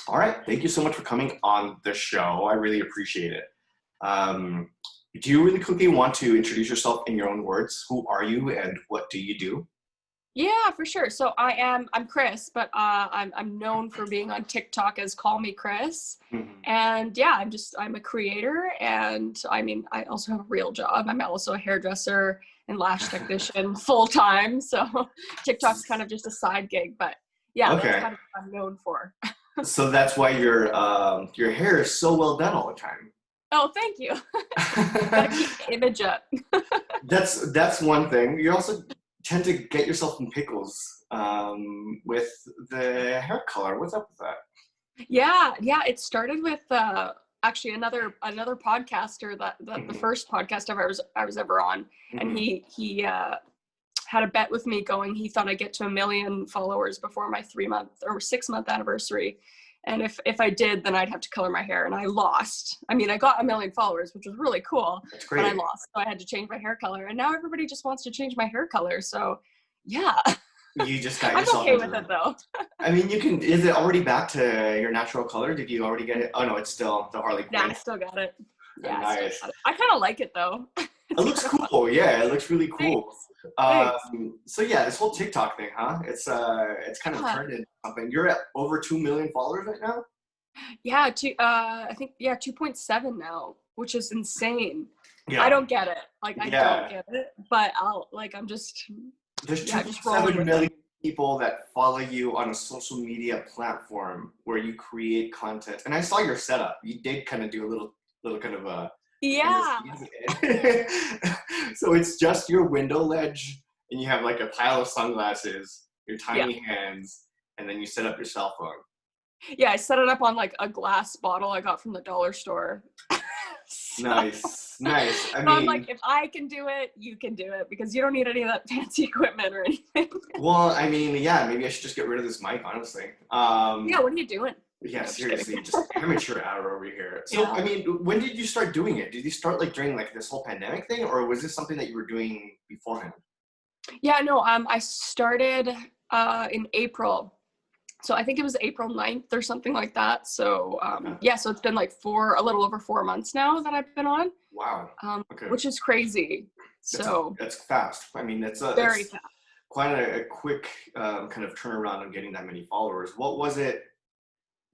All right. Thank you so much for coming on the show. I really appreciate it. Um, do you really quickly want to introduce yourself in your own words? Who are you and what do you do? Yeah, for sure. So I'm Kris, but I'm known for being on TikTok as Call Me Kris. Mhm. And yeah, I'm a creator, and I mean I also have a real job. I'm also a hairdresser and lash technician full time. So TikTok's kind of just a side gig, but yeah, that's Okay. kind of what I'm known for. So that's why your hair is so well done all the time. Oh, thank you. Gotta keep the image up. That's one thing. You also tend to get yourself in pickles with the hair color. What's up with that? Yeah, it started with actually another podcaster that the Hmm. first podcast I was ever on, and Hmm. he had a bet with me going. He thought I'd get to 1 million followers before my 3 month or 6 month anniversary, and if I did, then I'd have to color my hair, and I lost. I mean, I got 1 million followers, which was really cool, That's but I great. lost, so I had to change my hair color, and now everybody just wants to change my hair color. So yeah, You just got I'm yourself okay into with the. it though. I mean, you can. Is it already back to your natural color? Did you already get it? Oh no, it's still the Harley Yeah, I Quinn. still got it. Yeah, I still Nice. got it. I kind of like it though. It It's looks kind of fun. cool. Yeah, it looks really cool. Thanks. Thanks. So yeah, this whole TikTok thing, huh? It's kind of Yeah. turned into something. You're at over 2 million followers right now. Yeah, I think yeah, 2.7 now, which is insane. I Yeah, don't get it. Like I don't yeah. get it, but I'm just There's yeah, just rolling 2.7 with it. million people that follow you on a social media platform where you create content. And I saw your setup. You did kind of do a little kind of a behind the Yeah. scenes. So it's just your window ledge, and you have like a pile of sunglasses, your Yeah. tiny hands, and then you set up your cell phone. Yeah, I set it up on like a glass bottle I got from the dollar store. So, Nice, nice. I so I'm mean, like, if I can do it, you can do it because you don't need any of that fancy equipment or anything. well, I mean, yeah, maybe I should just get rid of this mic, honestly. Yeah, what are you doing? Yeah, No, just kidding. seriously, just amateur hour over here. So, Yeah. I mean, when did you start doing it? Did you start like during like this whole pandemic thing, or was this something that you were doing beforehand? Yeah, no, I started in April. So I think it was April 9th or something like that. So Okay. yeah, so it's been like a little over 4 months now that I've been on, Wow. Okay. which is crazy. That's So that's fast. I mean, very that's fast. quite a quick kind of turnaround on getting that many followers. What was it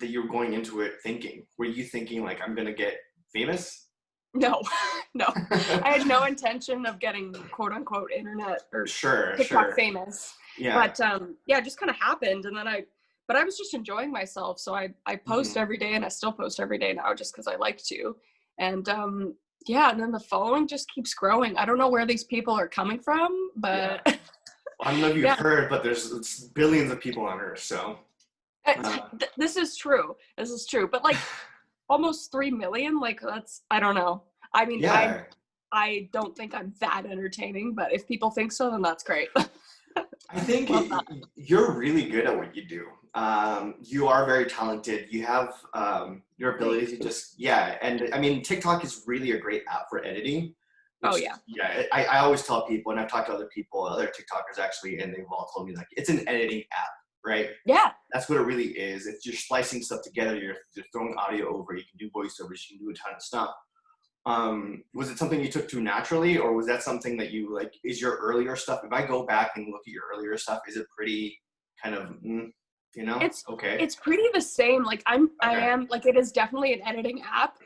that you were going into it thinking? Were you thinking like I'm gonna get famous? No, no, I had no intention of getting quote unquote internet or Sure, TikTok sure. famous, Yeah. but yeah, it just kind of happened, and then but I was just enjoying myself, so I post Hmm. every day, and I still post every day now just because I like to, and yeah, and then the following just keeps growing. I don't know where these people are coming from, Yeah. but I don't know if you've yeah, heard, but there's it's billions of people on Earth. So. Uh, this is true. This is true, but like almost 3 million, like that's I don't know. I mean, yeah. I don't think I'm that entertaining, but if people think so, then that's great. I think Love that. you're really good at what you do. You are very talented. You have your ability Thanks. to just, yeah. And I mean, TikTok is really a great app for editing, Oh which, yeah. yeah, I always tell people, and I've talked to other people, other TikTokers actually, and they've all told me like it's an editing app, right? Yeah. That's what it really is. It's you're splicing stuff together. You're throwing audio over. You can do voiceovers. You can do a ton of stuff. Was it something you took to naturally, or was that something that you like? Is your earlier stuff? If I go back and look at your earlier stuff, is it pretty kind of, It's okay, it's pretty the same. Like I okay, am like it is definitely an editing app,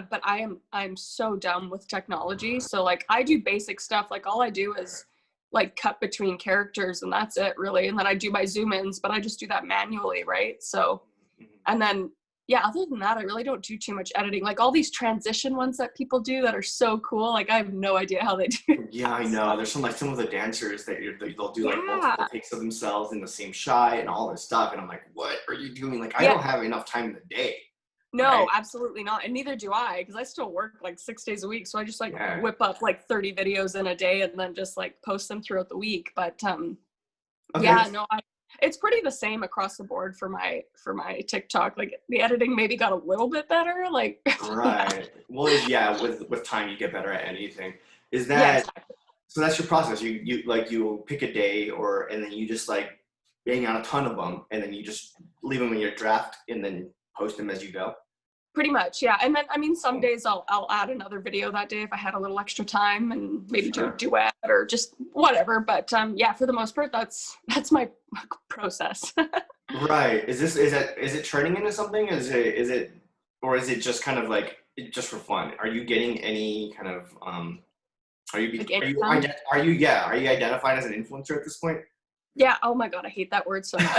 but I'm so dumb with technology. So like I do basic stuff. Like all I do is like cut between characters and that's it really. And then I do my zoom ins, but I just do that manually, right? So mhm. and then yeah, other than that, I really don't do too much editing. Like all these transition ones that people do that are so cool. Like I have no idea how they do Yeah, that I know. stuff. There's some of the dancers that they'll do like Yeah. multiple takes of themselves in the same shot and all this stuff, and I'm like, what are you doing? Like, I Yeah. don't have enough time in the day, No, right? absolutely not. And neither do I, because I still work like 6 days a week. So I just like Yeah. whip up like 30 videos in a day and then just like post them throughout the week. But Okay. yeah, no, it's pretty the same across the board for my TikTok. Like the editing maybe got a little bit better. Like yeah. Right. Well, yeah, with time you get better at anything. Is Yeah, that exactly. so? That's your process. You like you pick a day, and then you just like bang out a ton of them, and then you just leave them in your draft, and then post them as you go? Pretty much, yeah. And then, I mean, some days I'll add another video that day if I had a little extra time and maybe do a duet or just whatever. But yeah, for the most part, that's my process. Right. Is it turning into something? Or is it just kind of like just for fun? Are you getting any kind of Like income? are you identified as an influencer at this point? Yeah. Oh my God, I hate that word so much.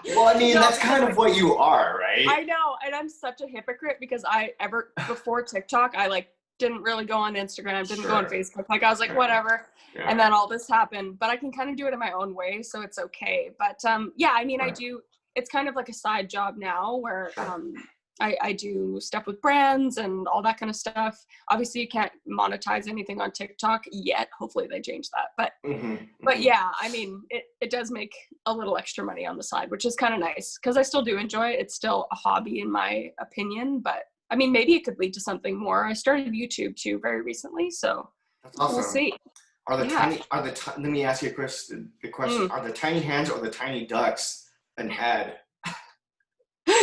Well, I mean, No, that's kind of what you are, right? I know, and I'm such a hypocrite because before TikTok, I like didn't really go on Instagram, didn't go on Facebook. Like I was like, whatever. Yeah. And then all this happened, but I can kind of do it in my own way, so it's okay. But yeah, I mean, I do. It's kind of like a side job now where I do stuff with brands and all that kind of stuff. Obviously, you can't monetize anything on TikTok yet. Hopefully, they change that. But yeah, I mean, it does make a little extra money on the side, which is kind of nice because I still do enjoy it. It's still a hobby in my opinion, but I mean, maybe it could lead to something more. I started YouTube too very recently, so that's awesome. We'll see. Let me ask you, Kris, the question: Are the tiny hands or the tiny ducks an ad?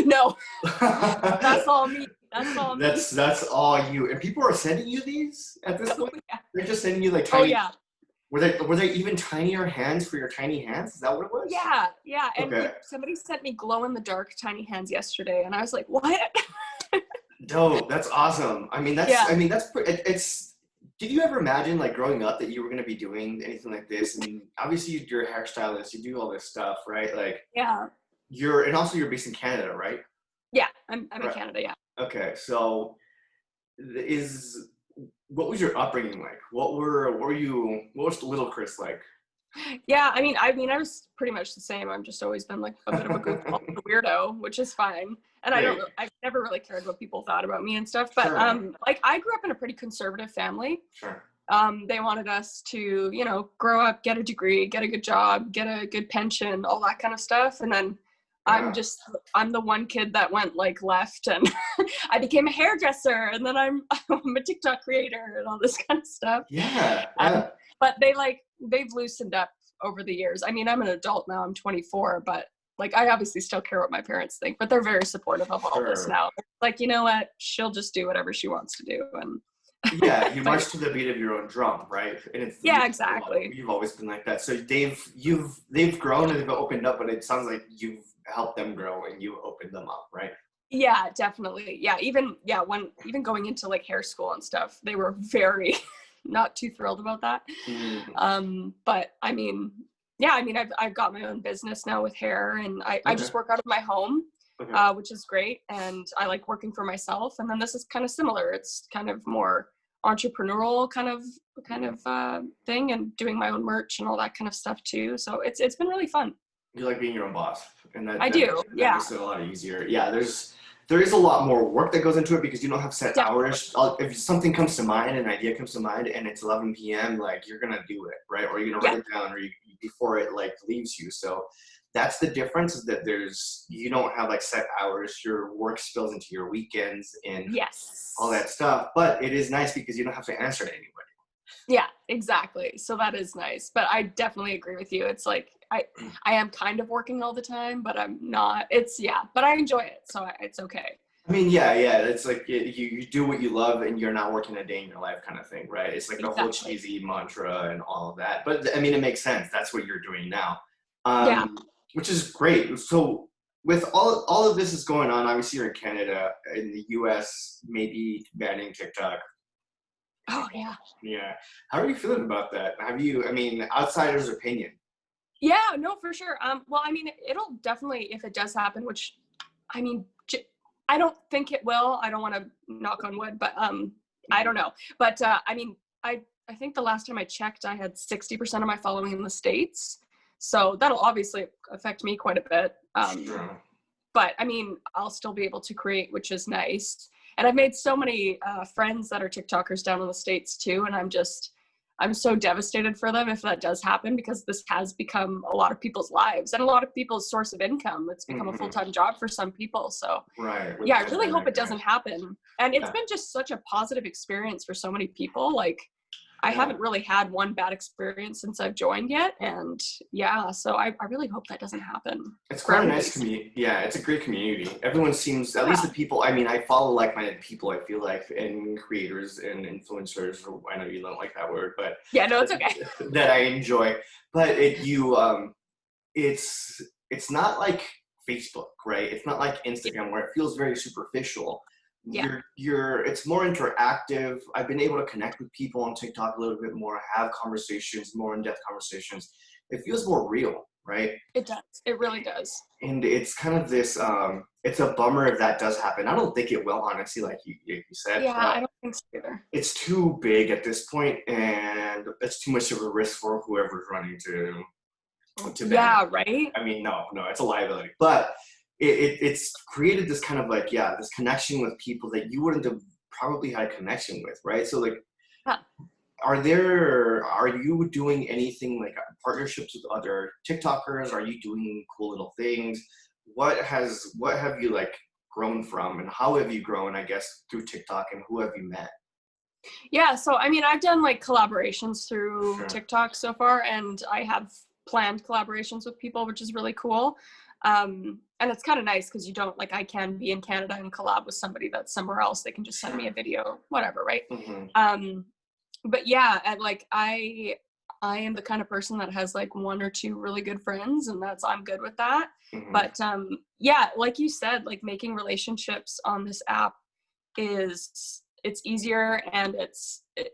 No, that's all me. That's all me. That's all you. And people are sending you these at this point. Yeah. They're just sending you like tiny. Oh yeah. Were there even tinier hands for your tiny hands? Is that what it was? Yeah. And somebody sent me glow in the dark tiny hands yesterday, and I was like, what? Dope. That's awesome. I mean, it's. Did you ever imagine like growing up that you were going to be doing anything like this? I mean, obviously you're a hairstylist, you do all this stuff, right? Like yeah. And also you're based in Canada, right? Yeah, I'm in Canada. Yeah. Okay, so what was your upbringing like? What was the little Kris like? Yeah, I mean, I was pretty much the same. I've just always been like a bit of a goofball, a weirdo, which is fine. And I've never really cared what people thought about me and stuff. But like I grew up in a pretty conservative family. Sure. They wanted us to, grow up, get a degree, get a good job, get a good pension, all that kind of stuff. And then I'm the one kid that went like left and I became a hairdresser and then I'm a TikTok creator and all this kind of stuff. Yeah. But they've loosened up over the years. I mean, I'm an adult now, I'm 24, but like, I obviously still care what my parents think, but they're very supportive of all this now. Like, you know what? She'll just do whatever she wants to do. And yeah, you march to the beat of your own drum, right? And exactly. You've always been like that. So they've grown and they've opened up, but it sounds like you've helped them grow and you opened them up, right? Yeah, definitely. Yeah, even going into like hair school and stuff, they were very not too thrilled about that. But I mean, I've got my own business now with hair, and I just work out of my home, which is great, and I like working for myself. And then this is kind of similar. It's kind of more entrepreneurial kind of thing, and doing my own merch and all that kind of stuff too. So it's been really fun. You like being your own boss, and that makes it a lot easier. Yeah, there is a lot more work that goes into it because you don't have set hours. If something comes to mind, an idea comes to mind, and it's 11 p.m., like you're gonna do it, right? Or you're gonna write it down, or before it like leaves you. So that's the difference, is that you don't have like set hours. Your work spills into your weekends and all that stuff. But it is nice because you don't have to answer to anybody. Yeah, exactly. So that is nice. But I definitely agree with you. It's like I am kind of working all the time, but I'm not. But I enjoy it, so it's okay. I mean, yeah. It's like you do what you love, and you're not working a day in your life kind of thing, right? It's like the whole cheesy mantra and all of that. But I mean, it makes sense. That's what you're doing now, which is great. So with all of this is going on, obviously you're in Canada, in the U.S. maybe banning TikTok. Oh yeah. Yeah. How are you feeling about that? Outsider's opinion. Yeah, no, for sure. Well, I mean, it'll definitely, if it does happen, which, I mean, I don't think it will. I don't want to knock on wood, but I don't know. But I mean, I think the last time I checked, I had 60% of my following in the States. So that'll obviously affect me quite a bit. Sure. But I mean, I'll still be able to create, which is nice. And I've made so many friends that are TikTokers down in the States too. And I'm so devastated for them if that does happen, because this has become a lot of people's lives and a lot of people's source of income. It's become a full-time job for some people. So I really hope it doesn't happen. And it's been just such a positive experience for so many people. Like, I haven't really had one bad experience since I've joined yet. And yeah, so I really hope that doesn't happen. It's quite a nice community. Yeah, it's a great community. Everyone seems, at least the people, I mean, I follow like-minded people, I feel like, and creators and influencers, or I know you don't like that word, but yeah, no, it's okay. that I enjoy. But it's not like Facebook, right? It's not like Instagram where it feels very superficial. Yeah. It's more interactive. I've been able to connect with people on TikTok a little bit more, have conversations, more in-depth conversations. It feels more real, right? It does. It really does. And it's kind of this, it's a bummer if that does happen. I don't think it will, honestly, like you said. Yeah, I don't think so either. It's too big at this point, and it's too much of a risk for whoever's running to yeah, right? I mean, no, it's a liability. But it's created this kind of like, this connection with people that you wouldn't have probably had a connection with, right? So like, are you doing anything like partnerships with other TikTokers? Are you doing cool little things? What have you like grown from, and how have you grown, I guess, through TikTok, and who have you met? Yeah, so I mean, I've done like collaborations through TikTok so far, and I have planned collaborations with people, which is really cool. And it's kind of nice because you don't, like, I can be in Canada and collab with somebody that's somewhere else. They can just send me a video, whatever, right? But yeah, I am the kind of person that has like one or two really good friends, and I'm good with that. But yeah, like you said, like making relationships on this app it's easier, and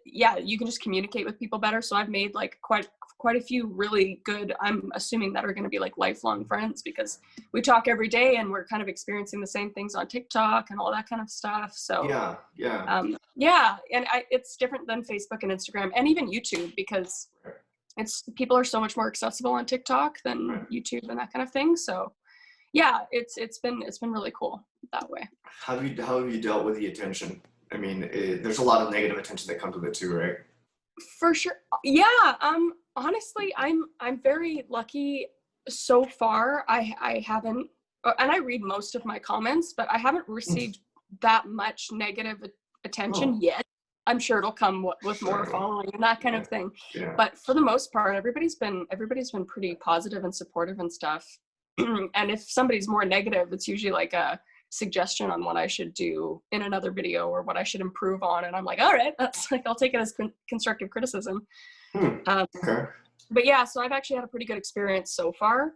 you can just communicate with people better. So I've made like quite a few really good, I'm assuming, that are going to be like lifelong friends, because we talk every day and we're kind of experiencing the same things on TikTok and all that kind of stuff. So and it's different than Facebook and Instagram and even YouTube, because people are so much more accessible on TikTok than YouTube and that kind of thing. So yeah, it's been really cool that way. How have you dealt with the attention? I mean, there's a lot of negative attention that comes with it too, right? For sure. Yeah. Honestly, I'm very lucky so far. I haven't, and I read most of my comments, but I haven't received that much negative attention yet. I'm sure it'll come with more following and that kind of thing. Yeah. But for the most part, everybody's been pretty positive and supportive and stuff. And if somebody's more negative, it's usually like a suggestion on what I should do in another video or what I should improve on, and I'm like, all right, that's like, I'll take it as constructive criticism. Okay. But yeah, so I've actually had a pretty good experience so far,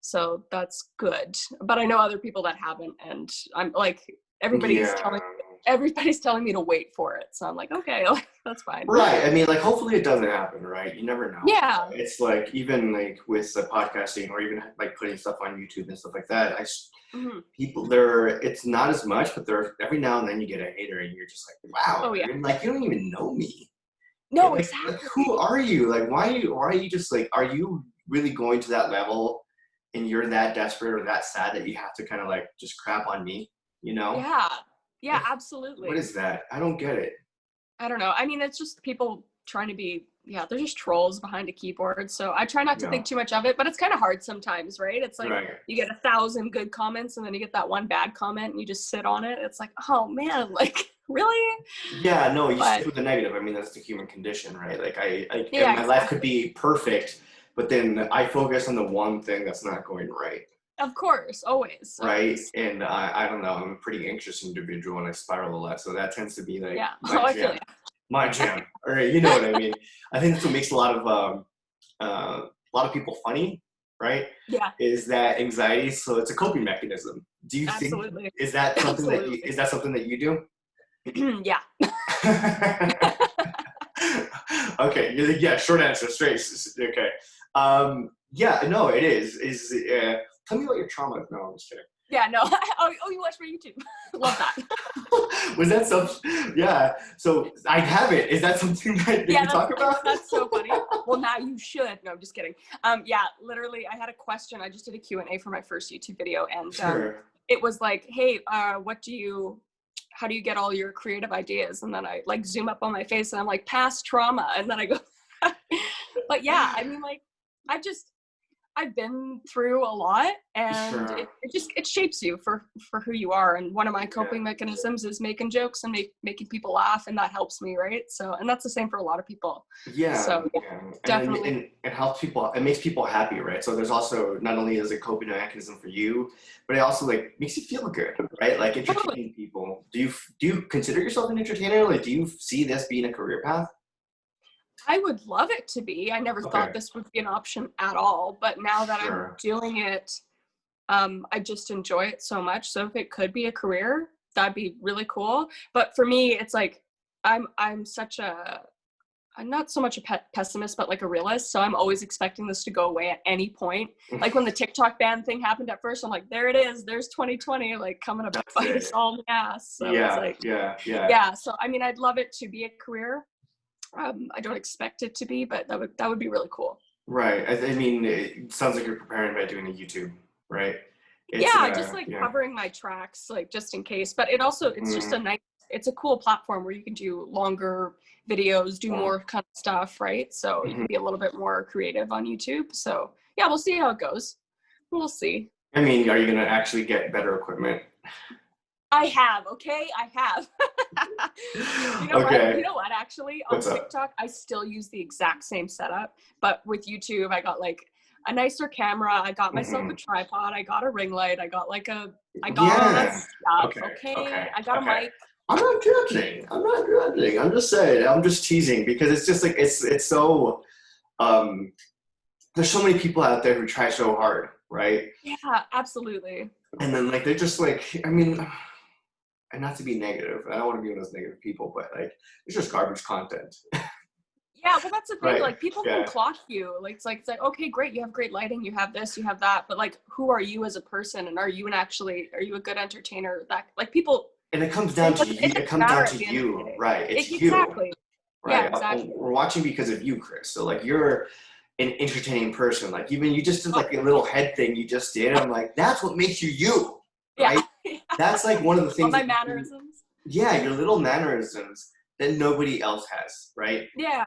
so that's good. But I know other people that haven't, and I'm like, everybody's telling me to wait for it, so I'm like, okay, that's fine. Right. I mean, like, hopefully it doesn't happen, right? You never know. Yeah. It's like, even like with the podcasting, or even like putting stuff on YouTube and stuff like that, people it's not as much, but every now and then you get a hater and you're just like, wow. Oh, yeah. Like, you don't even know me. No, like, exactly. Like, who are you? Like, why are you just like, are you really going to that level and you're that desperate or that sad that you have to kind of like just crap on me, you know? Yeah. Yeah, absolutely. What is that? I don't get it. I don't know. I mean, it's just people trying to be, they're just trolls behind a keyboard. So I try not to think too much of it, but it's kind of hard sometimes, right? It's like you get 1,000 good comments and then you get that one bad comment and you just sit on it. It's like, oh man, like, really? Yeah, no, you stick with the negative. I mean, that's the human condition, right? Like my life could be perfect, but then I focus on the one thing that's not going right. Of course, always. Right, and I don't know, I'm a pretty anxious individual and I spiral a lot, so that tends to be like my jam. All right, you know what I mean. I think that's what makes a lot of people funny, right? Yeah. Is that anxiety? So it's a coping mechanism. Do you think is that something that you do? Yeah. Okay. Short answer, straight. Okay. Yeah. No, it is. Tell me about your trauma. No, I'm just kidding. Yeah, no. Oh, you watch my YouTube. Love that. Was that something? Yeah. So I have it. Is that something that you talk about? That's so funny. Well, now you should. No, I'm just kidding. Yeah, literally, I had a question. I just did a Q&A for my first YouTube video, and it was like, hey, how do you get all your creative ideas? And then I like zoom up on my face, and I'm like, past trauma, and then I go. But yeah, I mean, like, I've been through a lot, and Sure. it shapes you for who you are. And one of my coping Yeah. mechanisms is making jokes and making people laugh, and that helps me, right? So, and that's the same for a lot of people. Yeah, So yeah, yeah. definitely. And it helps people, it makes people happy, right? So there's also, not only is it a coping mechanism for you, but it also like makes you feel good, right? Like Totally. entertaining people. Do you consider yourself an entertainer? Like, do you see this being a career path? I would love it to be. I never thought Okay, this would be an option at all, but now that I'm sure. doing it, I just enjoy it so much. So if it could be a career, that'd be really cool. But for me, it's like I'm such a I'm not so much a pessimist, but like a realist. So I'm always expecting this to go away at any point. Like when the TikTok ban thing happened at first, I'm like, there it is. There's 2020, like coming to That's bite us it. all in the ass. So it's Yeah, like, yeah, yeah. yeah. So I mean, I'd love it to be a career. I don't expect it to be, but that would be really cool. Right. I mean, it sounds like you're preparing by doing a YouTube, right? It's Yeah, just like yeah. covering my tracks, like just in case. But it also it's just Mm, a nice it's a cool platform where you can do longer videos, do yeah. more kind of stuff, right? So you Mhm. can be a little bit more creative on YouTube. So yeah, we'll see how it goes. We'll see. I mean, are you gonna actually get better equipment? I have, okay? I have. You know what? You Okay. know what? Actually, on What's up? TikTok, I still use the exact same setup, but with YouTube, I got like a nicer camera. I got myself a Hmm. tripod. I got a ring light. I got all that Yeah. stuff. Okay. Okay, Okay. I got a Okay. mic. I'm not judging. I'm not judging. I'm just saying. I'm just teasing because it's just like it's so um there's so many people out there who try so hard, right? Yeah, absolutely. And then like they're just like, I mean, and not to be negative, I don't want to be one of those negative people, but like it's just garbage content. Yeah, well, that's the thing. Right. Like, people can Yeah. clock you. Like, it's like, okay, great, you have great lighting, you have this, you have that, but like, who are you as a person, and are you a good entertainer? That like people, And it comes down to it you. It doesn't comes matter down at to the end of the you, day. right? It's you, Exactly. Yeah, right? exactly. We're watching because of you, Kris. So like you're an entertaining person. Like even you just did Oh, like a little head thing you just did. I'm like, that's what makes you you, yeah. right? That's like one of the All things my that you, mannerisms. yeah, your little mannerisms that nobody else has, right? Yeah.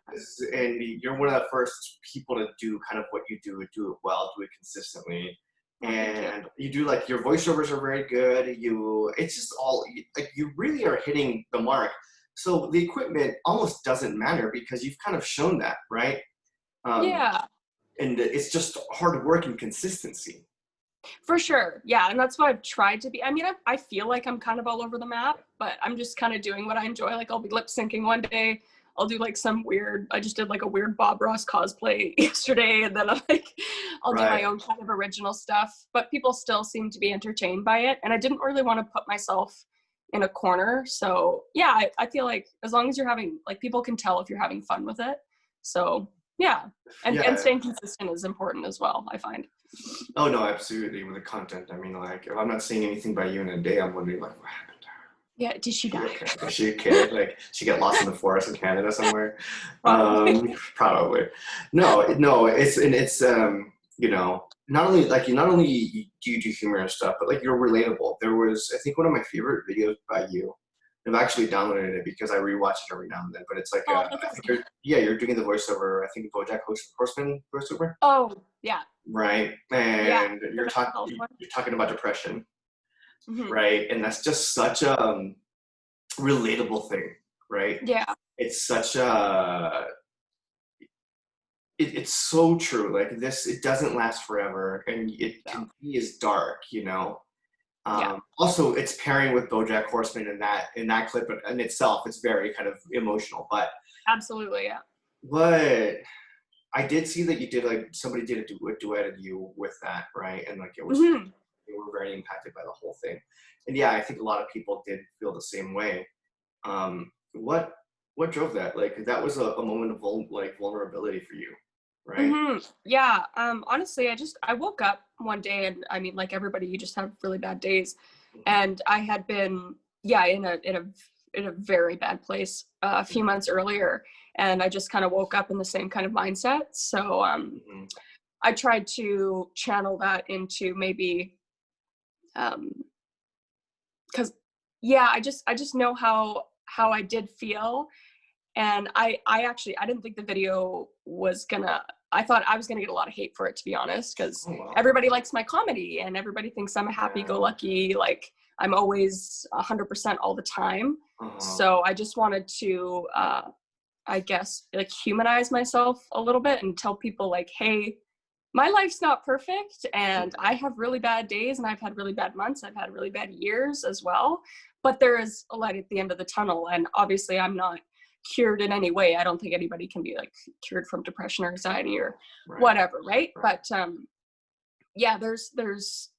And you're one of the first people to do kind of what you do it well, do it consistently. Oh, thank you. And you do like your voiceovers are very good. It's just all like you really are hitting the mark. So the equipment almost doesn't matter because you've kind of shown that, right? Um, Yeah. and it's just hard work and consistency. For sure. Yeah. And that's what I've tried to be. I mean, I feel like I'm kind of all over the map, but I'm just kind of doing what I enjoy. Like, I'll be lip syncing one day. I'll do like I just did like a weird Bob Ross cosplay yesterday. And then I'll do my Right. own kind of original stuff. But people still seem to be entertained by it. And I didn't really want to put myself in a corner. So yeah, I feel like as long as you're having, like, people can tell if you're having fun with it. So yeah. And Yeah. staying consistent is important as well, I find. Oh no, absolutely. With the content, I mean, like if I'm not seeing anything by you in a day, I'm wondering like, what happened to her? Yeah, did she Is she die? okay? Is she okay? Like, she get lost in the forest in Canada somewhere? Probably. Probably. No, no. You know, not only do you do humor and stuff, but like you're relatable. There was, I think, one of my favorite videos by you. I've actually downloaded it because I rewatch it every now and then. But it's like, Oh, that's I think awesome. you're doing the voiceover. I think BoJack Horseman voiceover, Oh, yeah. right? Yeah. And The mental health one. you're talking about depression, Hmm. right? And that's just such a relatable thing, right? Yeah. It's such a it's so true. Like this, it doesn't last forever, and it No. can be as dark, you know. Yeah. Also, it's pairing with BoJack Horseman in that clip in itself. It's very kind of emotional. But Absolutely. Yeah. what I did see that you did like somebody did a duet of you with that, right? And like it was Hmm. they were very impacted by the whole thing. And yeah, I think a lot of people did feel the same way. What drove that? Like that was a moment of vulnerability for you, right? Hmm. Yeah. Honestly, I woke up one day, and I mean, like everybody, you just have really bad days, and I had been, yeah, in a very bad place a few months earlier, and I just kind of woke up in the same kind of mindset. So Mm-hmm. I tried to channel that into maybe um because yeah, I just know how I did feel. And I actually I didn't think the video was gonna I thought I was going to get a lot of hate for it, to be honest, because Oh, wow. everybody likes my comedy and everybody thinks I'm a happy-go-lucky, like I'm always 100% all the time. So I just wanted to, I guess, like humanize myself a little bit and tell people like, hey, my life's not perfect and I have really bad days and I've had really bad months. I've had really bad years as well, but there is a light at the end of the tunnel. And obviously I'm not cured in any way. I don't think anybody can be like cured from depression or anxiety or whatever. Right. But yeah, there's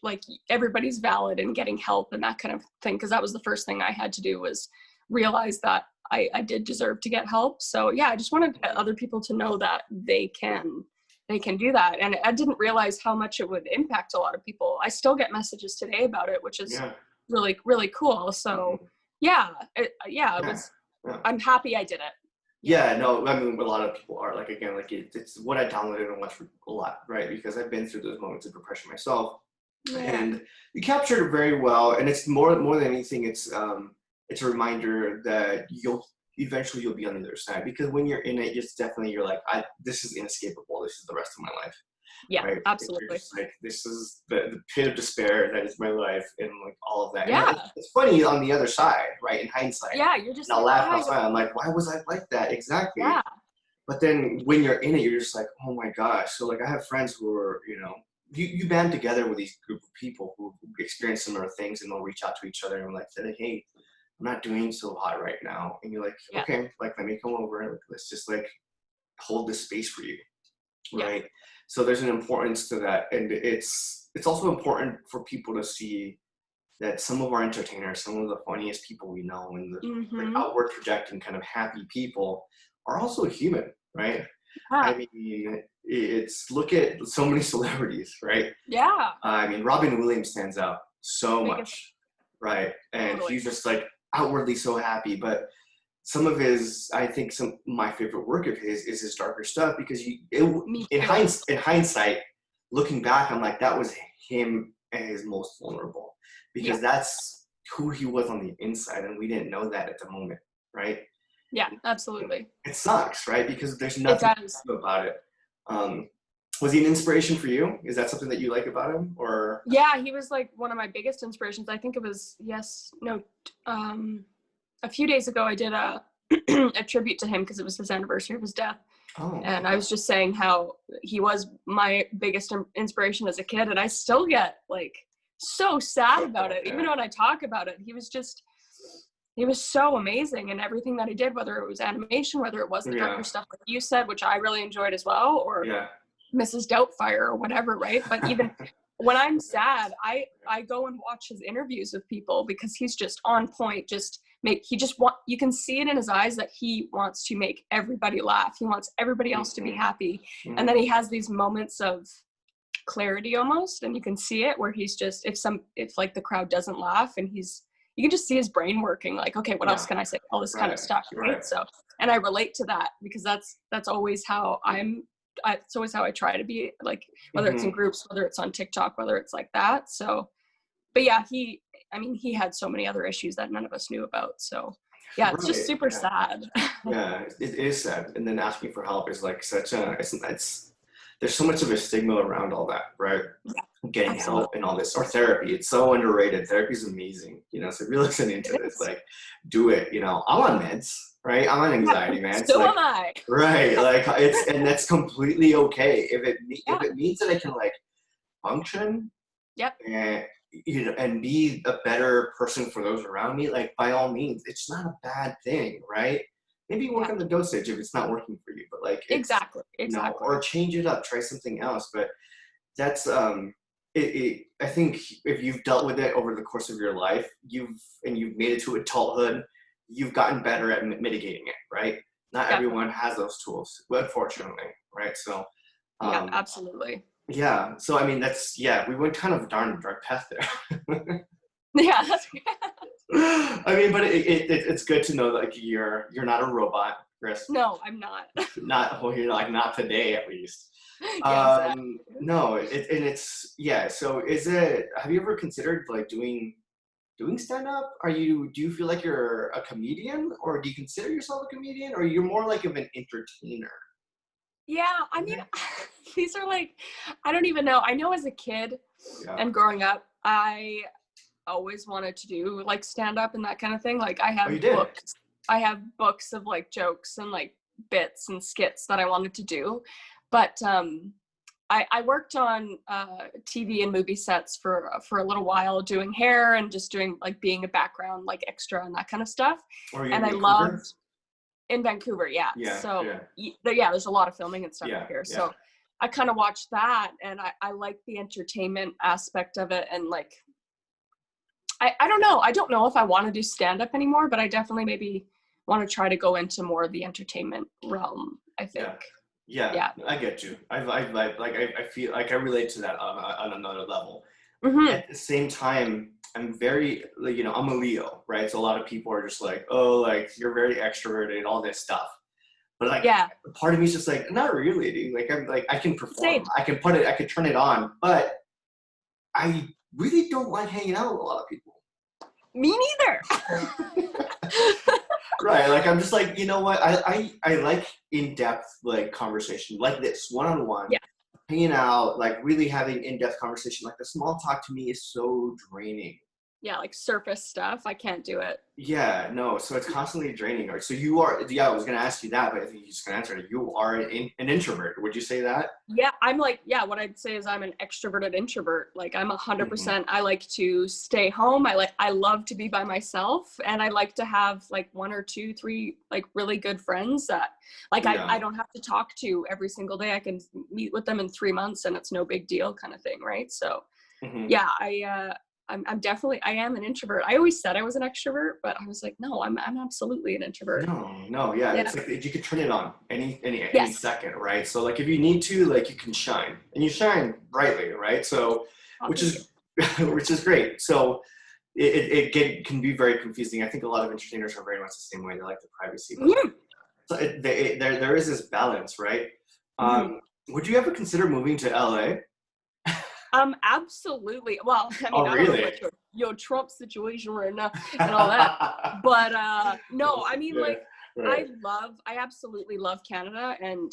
like everybody's valid in getting help and that kind of thing. Cause that was the first thing I had to do was realize that I did deserve to get help. So yeah, I just wanted other people to know that they can do that. And I didn't realize how much it would impact a lot of people. I still get messages today about it, which is really, really cool. So it was, I'm happy I did it. Yeah, no, I mean, a lot of people are like, again, like it's what I downloaded and watched a lot, right? Because I've been through those moments of depression myself, and you captured it very well. And it's more than anything, it's a reminder that eventually you'll be on the other side. Because when you're in it, it's definitely you're like, this is inescapable. This is the rest of my life. Yeah, right? absolutely. Like this is the pit of despair that is my life, and like all of that. Yeah, and it's funny on the other side, right? In hindsight, yeah, you're just. And I'll laugh outside. I'm like, why was I like that? Exactly. Yeah. But then when you're in it, you're just like, oh my gosh. So like I have friends who are, you band together with these group of people who experience similar things, and they'll reach out to each other and like say, hey, I'm not doing so hot right now. And you're like, okay, like let me come over and let's just like hold this space for you. Right. So there's an importance to that. And it's also important for people to see that some of our entertainers, some of the funniest people we know and the like outward projecting kind of happy people are also human, right? I mean, it's look at so many celebrities, right? Yeah. I mean, Robin Williams stands out so much, right? And he's just like outwardly so happy, but some of his, I think my favorite work of his is his darker stuff, because in hindsight, looking back, I'm like, that was him at his most vulnerable, because that's who he was on the inside, and we didn't know that at the moment, right? Yeah, absolutely. It sucks, right? Because there's nothing to do about it. Was he an inspiration for you? Is that something that you like about him, or? Yeah, he was like one of my biggest inspirations. I think it was a few days ago I did a tribute to him because it was his anniversary of his death. And I was just saying how he was my biggest inspiration as a kid, and I still get like so sad about it. Even when I talk about it, he was so amazing in everything that he did, whether it was animation, whether it was the darker stuff like you said, which I really enjoyed as well, or Mrs. Doubtfire or whatever, right? But even when I'm sad, I go and watch his interviews with people, because he's just on point. You can see it in his eyes that he wants to make everybody laugh. He wants everybody else to be happy. And then he has these moments of clarity almost, and you can see it where he's just, if like the crowd doesn't laugh, and you can just see his brain working, like, okay, what else can I say? All this kind of stuff, right? So, and I relate to that, because that's always how it's always how I try to be, like, whether it's in groups, whether it's on TikTok, whether it's like that. So, but yeah, he had so many other issues that none of us knew about. So yeah, it's just super sad. Yeah, it is sad. And then asking for help is like there's so much of a stigma around all that, right? Getting help and all this, or therapy. It's so underrated. Therapy is amazing, so if you're listening to this, like, do it. I'm on meds, right? I'm on anxiety meds. So am I. Right, like and that's completely okay. If it means that I can like function, and be a better person for those around me, like, by all means, it's not a bad thing, right? Maybe work on the dosage if it's not working for you, but like, exactly. Or change it up, try something else. But that's I think if you've dealt with it over the course of your life, you've made it to adulthood, you've gotten better at mitigating it, right? Not everyone has those tools, unfortunately, right? So yeah, absolutely. Yeah. So I mean, we went kind of darn dark path there. Yeah, that's good. I mean, but it's good to know that, like, you're not a robot, Kris. No, I'm not. You're like, not today, at least. Yeah, exactly. No, so have you ever considered like doing stand up? Do you feel like you're a comedian, or do you consider yourself a comedian, or you're more like of an entertainer? Yeah, I mean, these are like, I don't even know. I know as a kid and growing up, I always wanted to do like stand up and that kind of thing. Like Oh, you did? I have books of like jokes and like bits and skits that I wanted to do. But I worked on TV and movie sets for a little while, doing hair and just doing like being a background like extra and that kind of stuff. Or you And in I Vancouver? loved in Vancouver, yeah. Yeah, So yeah, yeah, there's a lot of filming and stuff yeah, up here. yeah. So I kind of watched that, and I like the entertainment aspect of it. And like, I don't know. I don't know if I want to do stand up anymore, but I definitely maybe want to try to go into more of the entertainment realm, I think. Yeah, Yeah. I get you. I feel like I relate to that on another level. Mm-hmm. At the same time, I'm very, like, I'm a Leo, right? So a lot of people are just like, oh, like you're very extroverted and all this stuff. But like, Yeah. part of me is just like, not really, dude. Like, I'm like, I can perform, Same. I can turn it on, but I really don't like hanging out with a lot of people. Me neither. Right, like I'm just like, you know what? I like in-depth like conversation like this, one-on-one, Yeah. hanging out, like really having in-depth conversation. Like the small talk to me is so draining. Yeah, like surface stuff. I can't do it. Yeah, no, so it's constantly draining. So you are, yeah, I was gonna ask you that, but I think you just gonna answer it. You are an introvert. Would you say that? Yeah, I'm like, yeah, what I'd say is I'm an extroverted introvert. Like I'm 100%, I like to stay home. I love to be by myself, and I like to have like one or two, three like really good friends that like I don't have to talk to every single day. I can meet with them in 3 months and it's no big deal kind of thing, right? So yeah, I'm definitely, I am an introvert. I always said I was an extrovert, but I was like, no, I'm absolutely an introvert. No, yeah, Yeah. it's like you could turn it on any Yes. second, right? So like if you need to, like you can shine, and you shine brightly, right? So, which is which is great. So can be very confusing. I think a lot of entertainers are very much the same way. They like the privacy, but so there is this balance, right? Would you ever consider moving to LA? Absolutely. Well, I mean, Oh, I don't know really? what your Trump situation right now and all that, but no, I mean, like, Right. I absolutely love Canada, and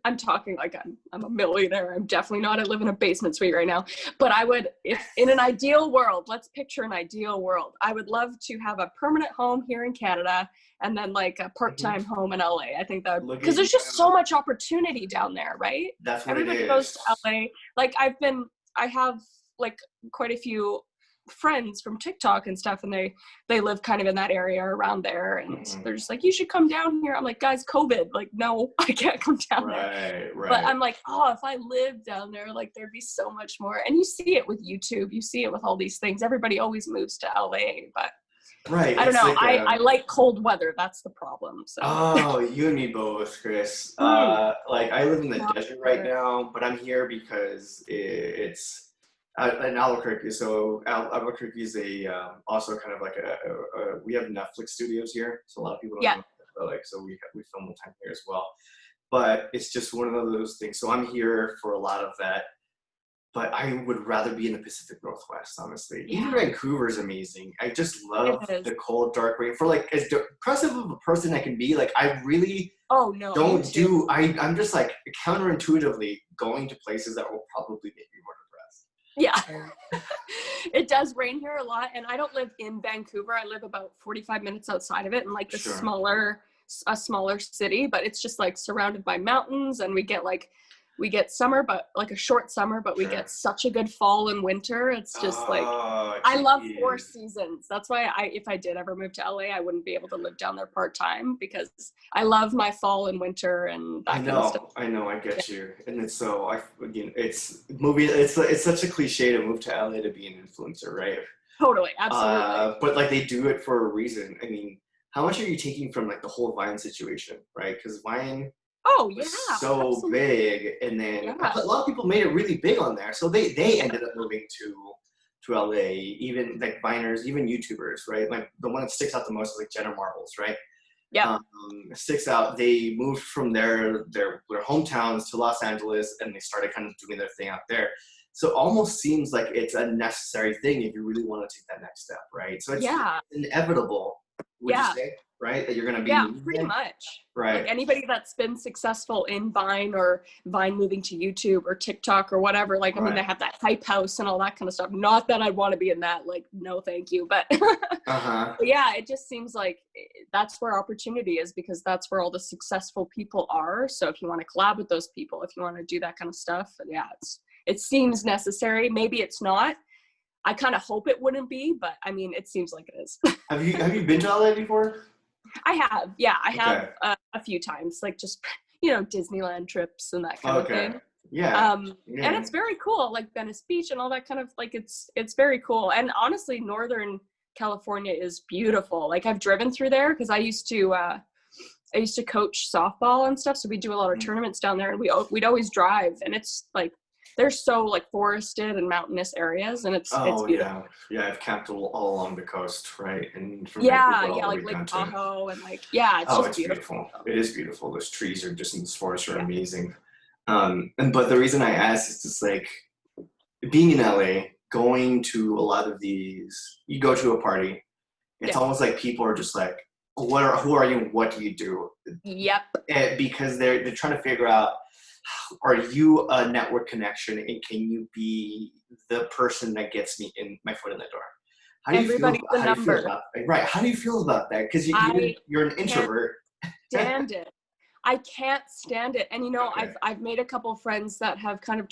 I'm talking like I'm a millionaire. I'm definitely not. I live in a basement suite right now, but I would, if in an ideal world, let's picture an ideal world, I would love to have a permanent home here in Canada, and then like a part-time home in LA. I think that because there's just so much opportunity down there, right? That's what Everybody it is. goes to LA. Like I have like quite a few friends from TikTok and stuff, and they live kind of in that area around there, and they're just like, you should come down here. I'm like, guys, COVID, like, no, I can't come down there. Right. But I'm like, oh, if I lived down there, like there'd be so much more. And you see it with YouTube, you see it with all these things. Everybody always moves to LA, but right. I don't know. Like, I like cold weather. That's the problem. So. Oh, you and me both, Kris. Like I live in the desert right now, but I'm here because it's in Albuquerque. So Albuquerque is also kind of like we have Netflix studios here, so a lot of people don't know. But like, so we film the time here as well. But it's just one of those things. So I'm here for a lot of that. But I would rather be in the Pacific Northwest, honestly. Yeah. Even Vancouver is amazing. I just love the cold, dark rain. For like as depressive of a person I can be, like I really I'm just like counterintuitively going to places that will probably make me more depressed. Yeah. It does rain here a lot, and I don't live in Vancouver. I live about 45 minutes outside of it in like a smaller city, but it's just like surrounded by mountains, and we get summer, but like a short summer, but we get such a good fall and winter. It's just like, I love 4 seasons. That's why if I did ever move to LA, I wouldn't be able to live down there part-time, because I love my fall and winter and that kind of stuff. I know, I get you. And it's so, it's such a cliche to move to LA to be an influencer, right? Totally, absolutely. But like they do it for a reason. I mean, how much are you taking from like the whole Vine situation, right? Because Vine, so absolutely. Big, and then a lot of people made it really big on there, so they ended up moving to LA. Even like Viners, even YouTubers, right? Like the one that sticks out the most is like Jenna Marbles, right? Sticks out. They moved from their hometowns to Los Angeles, and they started kind of doing their thing out there. So it almost seems like it's a necessary thing if you really want to take that next step, right? So it's inevitable. Would you say? right? That you're gonna be Yeah, moving pretty in? much. Right. Like anybody that's been successful in Vine or Vine moving to YouTube or TikTok or whatever, like, I mean, they Right. have that hype house and all that kind of stuff. Not that I'd want to be in that, like, no, thank you. But, Uh-huh. but yeah, it just seems like that's where opportunity is, because that's where all the successful people are. So if you want to collab with those people, if you want to do that kind of stuff, yeah, it seems necessary. Maybe it's not. I kind of hope it wouldn't be, but I mean, it seems like it is. Have you been to LA before? I have, yeah, I have Okay. a few times, like just Disneyland trips and that kind of Okay. thing. Yeah. And Yeah. it's very cool, like Venice Beach and all that kind of, like, it's very cool. And honestly, Northern California is beautiful. Like, I've driven through there because I used to coach softball and stuff, so we do a lot of tournaments down there, and we'd always drive, and it's like they're so like forested and mountainous areas, and it's beautiful. Yeah. I've camped all along the coast, right, and from Yeah, Vancouver all yeah, the like way Lake down to. Tahoe, and like, yeah, it's Oh, just it's beautiful. beautiful. It is beautiful. Those trees are just in this forest are Yeah. amazing. But the reason I asked is just like being in LA, going to a lot of these. You go to a party, it's Yeah. almost like people are just like, who are you? What do you do? Yep. Because they're trying to figure out, are you a network connection, and can you be the person that gets me in my foot in the door? How do you Everybody's feel? a How do you feel number. about right? How do you feel about that? Because you're an introvert. Stand it. I can't stand it. And Okay. I've made a couple friends that have kind of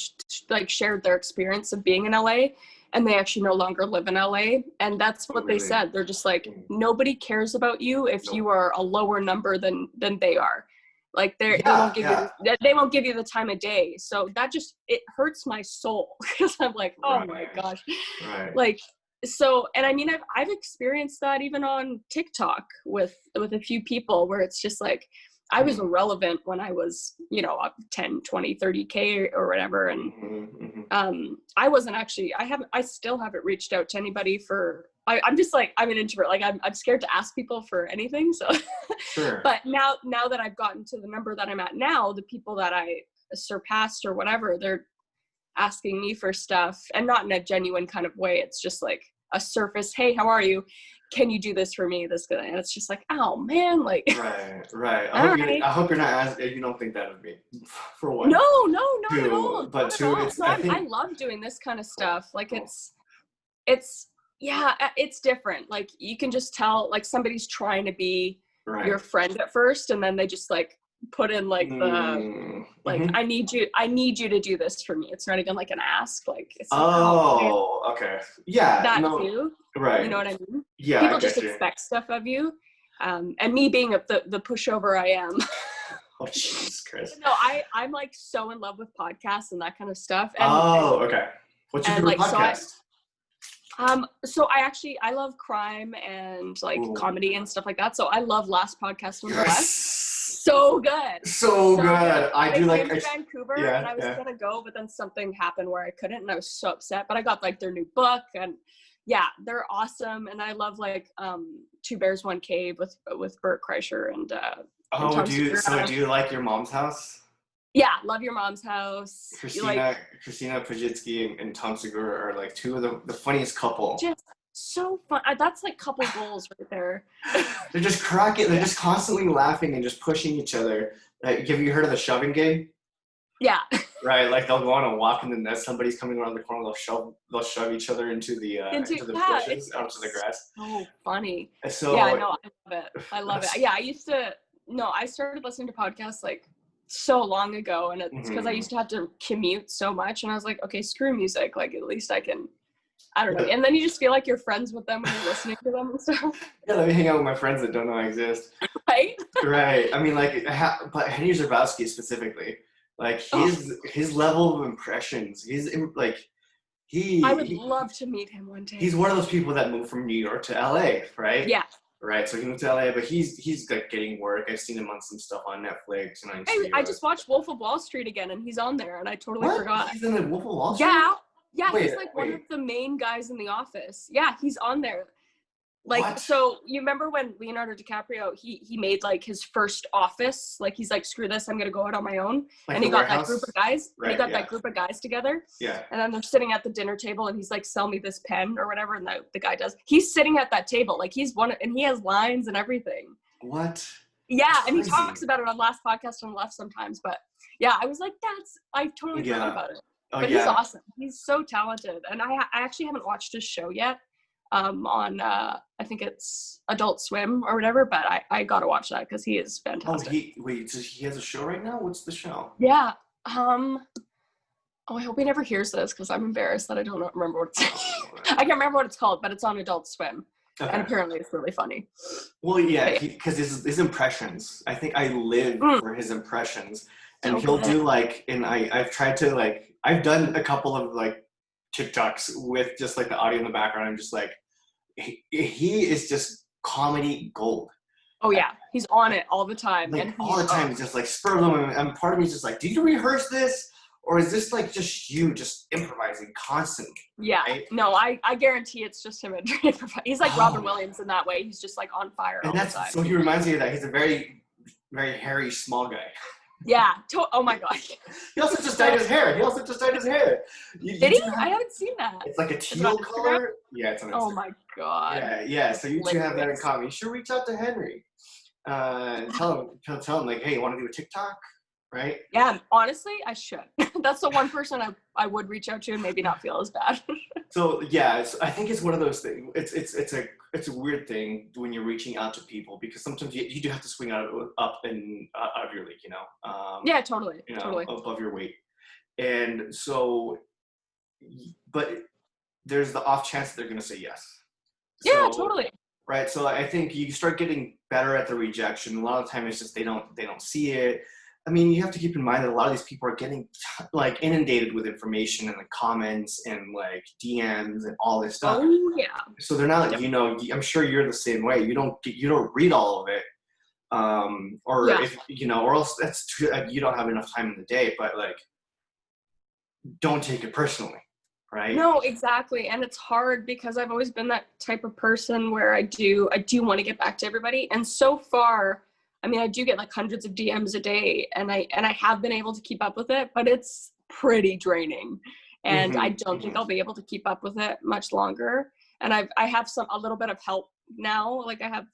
like shared their experience of being in LA, and they actually no longer live in LA. And that's what they Really? said. They're just like, nobody cares about you if you are a lower number than they are. Like they won't give you they won't give you the time of day. So that just, it hurts my soul, because I'm like, oh my gosh. Right. Like, so, and I mean, I've experienced that even on TikTok with a few people, where it's just like, I was irrelevant when I was, up 10, 20, 30K or whatever. And I wasn't actually, I still haven't reached out to anybody for, I'm just like, I'm an introvert. Like I'm scared to ask people for anything. So, Sure. But now that I've gotten to the number that I'm at now, the people that I surpassed or whatever, they're asking me for stuff, and not in a genuine kind of way. It's just like a surface, hey, how are you? Can you do this for me? This guy, and it's just like, oh man, like. Right. I hope you're not you don't think that of me, for one. No, not at all. But two, So I love doing this kind of stuff. Like it's yeah, it's different. Like you can just tell, like somebody's trying to be your friend at first, and then they just like put in like the I need you to do this for me. It's not even like an ask. Like it's like, okay, yeah, that too. Right. You know what I mean? Yeah, people just expect stuff of you, and me being the pushover I am. Oh Jesus Christ! No, I'm like so in love with podcasts and that kind of stuff. And, okay. What's your favorite podcast? So I love crime and like comedy and stuff like that. So I love Last Podcast on the Left. So good. So good. I do like Vancouver, and I was gonna go, but then something happened where I couldn't, and I was so upset. But I got like their new book, and yeah, they're awesome. And I love like Two Bears One Cave with Bert Kreischer and do you like Your Mom's House? Yeah, Love Your Mom's House. Christina Pajitsky and Tom Segura are like two of the funniest couple. Just so fun. That's like couple goals right there. They're just cracking. They're just constantly laughing and just pushing each other. Like, have you heard of the shoving game? Yeah. Right. Like they'll go on a walk, and then somebody's coming around the corner. They'll shove each other into the bushes, onto the grass. So funny. So yeah, no, I love it. Yeah, I started listening to podcasts like so long ago, and it's because I used to have to commute so much, and I was like, okay, screw music. Like at least I can. I don't know. And then you just feel like you're friends with them when you're listening to them and stuff. Yeah, let me hang out with my friends that don't know I exist. Right? Right. I mean, like, but Henry Zerbowski specifically, like his level of impressions, I would love to meet him one day. He's one of those people that moved from New York to LA, right? Yeah. Right. So he moved to LA, but he's like getting work. I've seen him on some stuff on Netflix and on I just watched Wolf of Wall Street again, and he's on there, and I totally forgot. He's in the Wolf of Wall Street? Yeah, he's like one of the main guys in The Office. Yeah, he's on there. Like, what? So you remember when Leonardo DiCaprio, he made like his first office, like he's like, screw this, I'm gonna go out on my own. Like, and he got that group of guys. Right, that group of guys together. Yeah. And then they're sitting at the dinner table, and he's like, sell me this pen or whatever, and the guy does. He's sitting at that table, like he's and he has lines and everything. What? Yeah, That's and he crazy. talks about it on Last Podcast on the Left sometimes, but yeah, I was like, I totally forgot about it. Oh, But yeah. he's awesome. He's so talented. And I actually haven't watched his show yet on, I think it's Adult Swim or whatever, but I got to watch that because he is fantastic. Wait, so he has a show right now? What's the show? Yeah. I hope he never hears this because I'm embarrassed that I don't remember what it's I can't remember what it's called, but it's on Adult Swim. Okay. And apparently it's really funny. Well, yeah, because his impressions, I think I live for his impressions. And he'll do like, and I've tried to like, I've done a couple of like TikToks with just like the audio in the background. I'm just like, he is just comedy gold. Oh yeah, he's on it all the time. Like and all the time, he's just like spur of the moment. And part of me is just like, did you rehearse this? Or is this like just you just improvising constantly? Yeah, right? No, I guarantee it's just him improvising. He's like Robin Williams in that way. He's just like on fire all the time. So he reminds me of that. He's a very, very hairy, small guy. Yeah. Oh my God. He also just dyed his hair. Did he? I haven't seen that. It's like a teal color. Yeah, it's on Instagram. Oh my God. Yeah. So you two have that in common. You should reach out to Henry. And tell him like, hey, you want to do a TikTok? Right? Yeah, honestly, I should. That's the one person I would reach out to and maybe not feel as bad. So yeah, I think it's one of those things. It's a weird thing when you're reaching out to people because sometimes you do have to swing up and out of your league, you know. Yeah, totally. Totally above your weight, and so, but there's the off chance that they're going to say yes. Yeah, totally. Right. So I think you start getting better at the rejection. A lot of the time, it's just they don't see it. I mean, you have to keep in mind that a lot of these people are getting like inundated with information and the comments and like DMs and all this stuff. Oh yeah. So they're not, you know, I'm sure you're the same way. You don't read all of it, if you know, or else that's true. You don't have enough time in the day. But like, don't take it personally, right? No, exactly. And it's hard because I've always been that type of person where I do want to get back to everybody. And so far, I mean, I do get like hundreds of DMs a day and I have been able to keep up with it, but it's pretty draining. And I don't think I'll be able to keep up with it much longer. And I have a little bit of help now. Like I have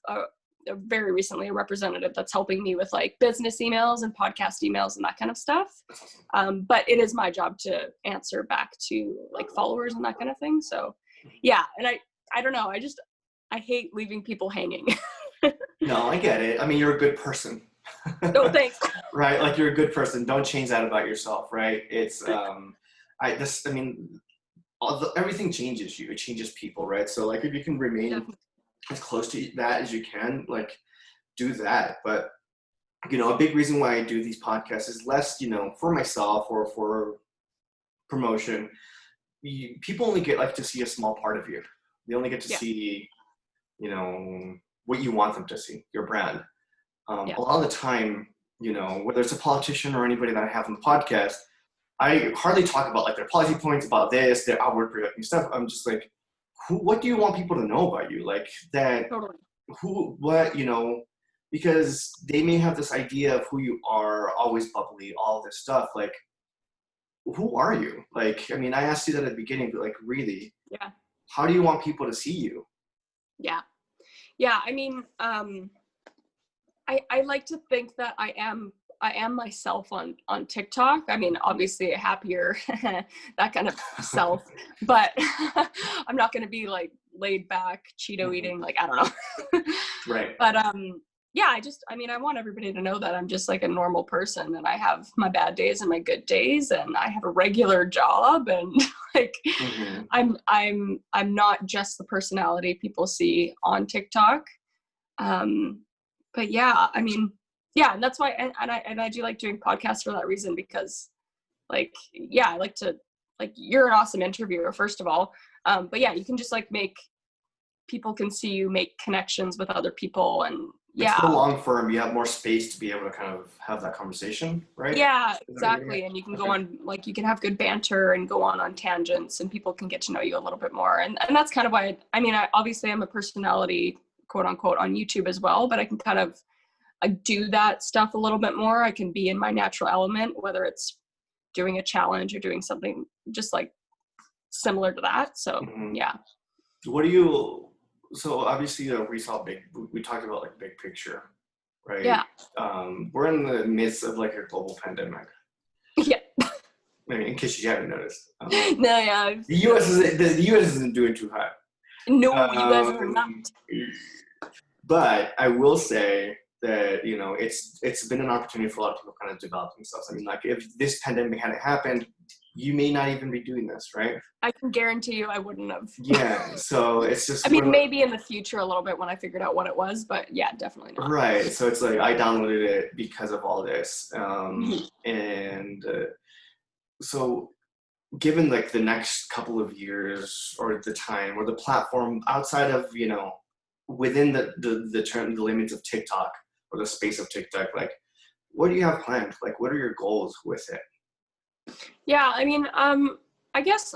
very recently a representative that's helping me with like business emails and podcast emails and that kind of stuff. But it is my job to answer back to like followers and that kind of thing. So yeah. And I don't know. I hate leaving people hanging. No, I get it. I mean, you're a good person. No, thanks. Right? Like you're a good person. Don't change that about yourself, right? It's, everything changes you. It changes people, right? So like if you can remain as close to that as you can, like do that. But, you know, a big reason why I do these podcasts is less, you know, for myself or for promotion. People only get like to see a small part of you. They only get to see, you know, what you want them to see, your brand. A lot of the time, you know, whether it's a politician or anybody that I have on the podcast, I hardly talk about like their policy points, about this, their outward projecting stuff. I'm just like, what do you want people to know about you? Like that, what, you know, because they may have this idea of who you are, always bubbly, all this stuff. Like, who are you? Like, I mean, I asked you that at the beginning, but like, really, how do you want people to see you? Yeah, I mean, I like to think that I am myself on TikTok. I mean, obviously a happier, that kind of self, but I'm not going to be like laid back, Cheeto eating, like, I don't know. Right. But yeah, I want everybody to know that I'm just like a normal person and I have my bad days and my good days and I have a regular job and like I'm not just the personality people see on TikTok. But yeah, I mean, yeah, and that's why and I do like doing podcasts for that reason because like, yeah, I like to, like, you're an awesome interviewer, first of all. But yeah, you can just like people can see you make connections with other people and it's the long form. You have more space to be able to kind of have that conversation, right? Yeah, exactly. And you can go on, like, you can have good banter and go on tangents and people can get to know you a little bit more. And that's kind of why, obviously I'm a personality, quote unquote, on YouTube as well, but I can kind of do that stuff a little bit more. I can be in my natural element, whether it's doing a challenge or doing something just like similar to that. So yeah. What do you, so obviously we saw we talked about like big picture, right? Yeah. We're in the midst of like a global pandemic. Yeah. I mean, in case you haven't noticed, No, yeah. the US isn't doing too hot. No, you guys are not. But I will say that, you know, it's been an opportunity for a lot of people kind of develop themselves. I mean, like if this pandemic hadn't happened, you may not even be doing this, right? I can guarantee you I wouldn't have. Yeah. So it's just. I mean, maybe in the future a little bit when I figured out what it was, but yeah, definitely not. Right. So it's like I downloaded it because of all this, and so given like the next couple of years or the time or the platform outside of, you know, within the term, the limits of TikTok or the space of TikTok, like what do you have planned? Like what are your goals with it? Yeah, I mean, I guess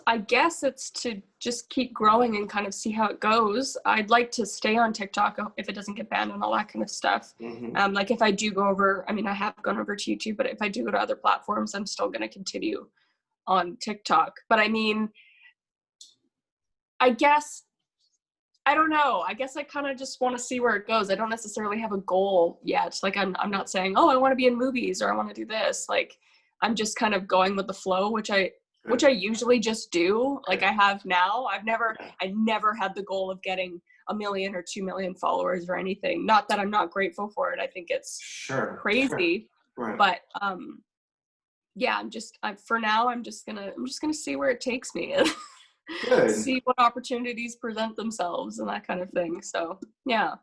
it's to just keep growing and kind of see how it goes. I'd like to stay on TikTok if it doesn't get banned and all that kind of stuff. Like if I do go over, I mean, I have gone over to YouTube, but if I do go to other platforms, I'm still going to continue on TikTok. But I mean, I guess, I don't know. I guess I kind of just want to see where it goes. I don't necessarily have a goal yet. Like I'm not saying, oh, I want to be in movies or I want to do this. Like I'm just kind of going with the flow, which I usually just do. Like I have now. I never had the goal of getting 1 million or 2 million followers or anything. Not that I'm not grateful for it. I think it's crazy. Right. But yeah, for now I'm just gonna see where it takes me. Good. See what opportunities present themselves and that kind of thing. So yeah.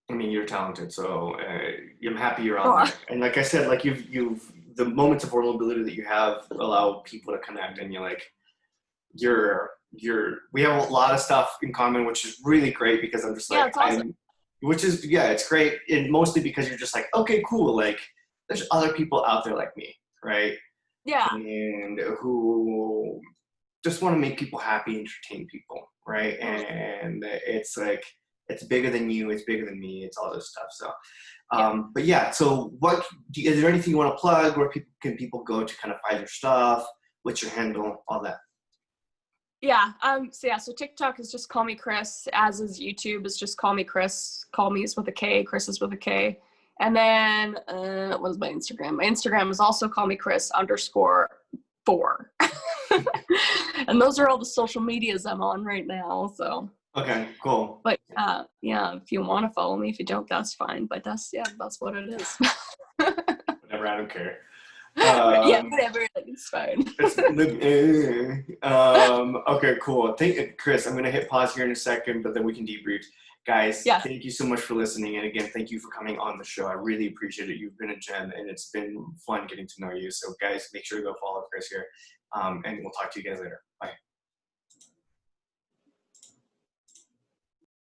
I mean, you're talented, so I'm happy you're on there. And like I said, like you've the moments of vulnerability that you have allow people to connect, and we have a lot of stuff in common, which is really great because I'm just like, it's awesome. It's great, and mostly because you're just like, okay, cool, like there's other people out there like me, right? Yeah. And who just want to make people happy, entertain people, right? And it's like, it's bigger than you, it's bigger than me, it's all this stuff. So, but yeah, so is there anything you want to plug? Where can people go to kind of find your stuff? What's your handle? All that. Yeah. So TikTok is just call me Kris, as is YouTube is just call me Kris. Call me is with a K, Kris is with a K. And then what is my Instagram? My Instagram is also call me Kris _4. And those are all the social medias I'm on right now. So okay, cool. But yeah, if you want to follow me, if you don't, that's fine. But that's what it is. Whatever, I don't care. Yeah, whatever, it's fine. Okay, cool. Kris, I'm gonna hit pause here in a second, but then we can debrief. Guys, thank you so much for listening, and again, thank you for coming on the show. I really appreciate it. You've been a gem, and it's been fun getting to know you. So, guys, make sure to go follow Kris here, and we'll talk to you guys later. Bye.